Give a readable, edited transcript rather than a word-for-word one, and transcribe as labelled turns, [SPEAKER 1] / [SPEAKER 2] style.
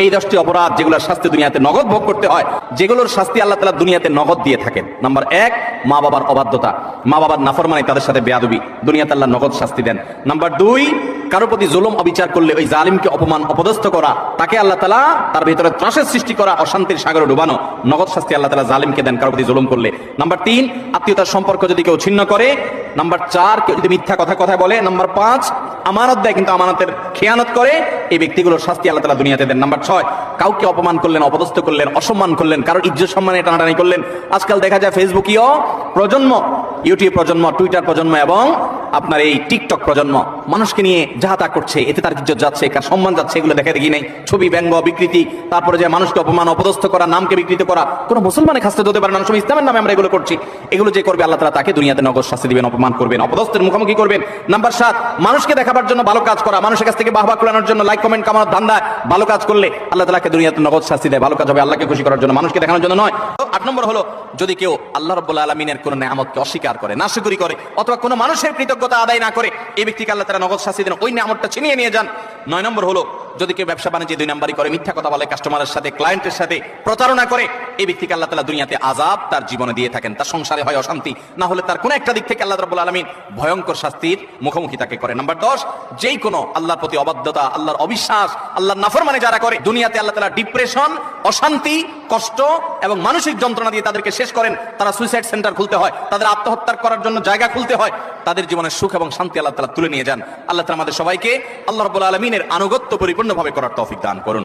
[SPEAKER 1] এই 10টি অপরাধ যেগুলোর শাস্তি দুনিয়াতে নগদ ভোগ করতে হয়, যেগুলোর শাস্তি আল্লাহ তাআলা দুনিয়াতে নগদ দিয়ে থাকেন। নাম্বার 1, মা বাবার অবাধ্যতা, মা বাবার নাফরমানি, তাদের সাথে বেয়াদবি, দুনিয়াতে আল্লাহ নগদ শাস্তি দেন। নাম্বার 2, কারো প্রতি জুলুম অবিচার করলে ওই জালিমকে অপমান অপদস্থ করা, তাকে আল্লাহ তাআলা তার ভিতরে ত্রাসের সৃষ্টি করা, অশান্তির সাগরে ডুবানো, নগদ শাস্তি আল্লাহ তাআলা জালিমকে দেন কারো প্রতি জুলুম করলে। নাম্বার 3, আত্মীয়তার সম্পর্ক যদি কেউ ছিন্ন করে। নাম্বার 4, কেউ যদি মিথ্যা কথা বলে। নাম্বার 5, আমানত দেয় কিন্তু আমানতের খেয়ানত করে, এই ব্যক্তিগুলোর শাস্তি আল্লাহ তাআলা দুনিয়াতে দেন। নাম্বার 6, কাউকে অপমান করলেন, অপদস্থ করলেন, অসম্মান করলেন, কারোর ইজ্জত সম্মানে টানাটানি করলেন। আজকাল দেখা যায় ফেসবুকীয় প্রজন্ম, ইউটিউব প্রজন্ম, টুইটার প্রজন্ম এবং আপনার এই টিকটক প্রজন্ম মানুষকে নিয়ে যাহা করছে, এতে তার ইজ্জত যাচ্ছে, কার সম্মান যাচ্ছে, এগুলো দেখে দেখি নেই। ছবি, ব্যঙ্গ, বিকৃতি, তারপরে যে মানুষকে অপমান অপদস্থ করা, নামকে বিকৃত করা, কোনো মুসলমানের খাস্তে হতে পারে না। সময় ইসলামের নামে আমরা এগুলো করছি। এগুলো যে করবে আল্লাহ তাআলা তাকে দুনিয়াতে নগদ শাস্তি দিবেন, অপমান করবেন, অপদস্থের মুখোমুখি করবেন। নাম্বার 7, মানুষকে দেখাবার জন্য ভালো কাজ করা, মানুষের কাছ থেকে বাহবা কুড়ানোর জন্য, লাইক কমেন্ট কামানোর ধান্দায় ভালো কাজ করলে আল্লাহ তাআলাকে দুনিয়াতে নগদ শাস্তি দেয়। ভালো কাজ হবে আল্লাহকে খুশি করার জন্য, মানুষকে দেখানোর জন্য নয়। 8 নম্বর হলো, যদি কেউ আল্লাহ রাব্বুল আলামিনের কোনো নেয়ামতকে অস্বীকার করে, নাশকরি করে, অথবা কোনো মানুষের কৃতজ্ঞতা আদায় না করে, এই ব্যক্তিকে আল্লাহ তাআলা নগদ শাস্তি দেন, ওই নেয়ামতটা ছিনিয়ে নিয়ে যান। 9 নম্বর হলো, যদি কেউ ব্যবসা বাণিজ্যে 2 নাম্বারি করে, মিথ্যা কথা বলে, কাস্টমারের সাথে, ক্লায়েন্টের সাথে প্রতারণা করে, এই ব্যক্তিকে আল্লাহ তাআলা দুনিয়াতে আযাব তার জীবনে দিয়ে থাকেন। তার সংসারে হয় অশান্তি, না হলে তার কোনো একটা দিক থেকে আল্লাহ রাব্বুল আলামিন ভয়ঙ্কর শাস্তির মুখোমুখি তাকে করে। নাম্বার 10, যেই কোনো আল্লাহর প্রতি অবাধ্যতা, আল্লাহর অবিশ্বাস, আল্লাহর নাফরমানি যারা করে, দুনিয়াতে আল্লাহ তাআলা ডিপ্রেশন, অশান্তি, কষ্ট এবং মানসিক যন্ত্রণা দিয়ে তাদেরকে শেষ করেন। তারা সুইসাইড সেন্টার খুলতে হয়, তাদের আত্মহত্যা করার জন্য জায়গা খুলতে হয়, তাদের জীবনের সুখ এবং শান্তি আল্লাহ তাআলা তুলে নিয়ে যান। আল্লাহ তাআলা আমাদের সবাইকে আল্লাহ রাব্বুল আলামিনের আনুগত্য পরিপূর্ণভাবে করার তৌফিক দান করুন।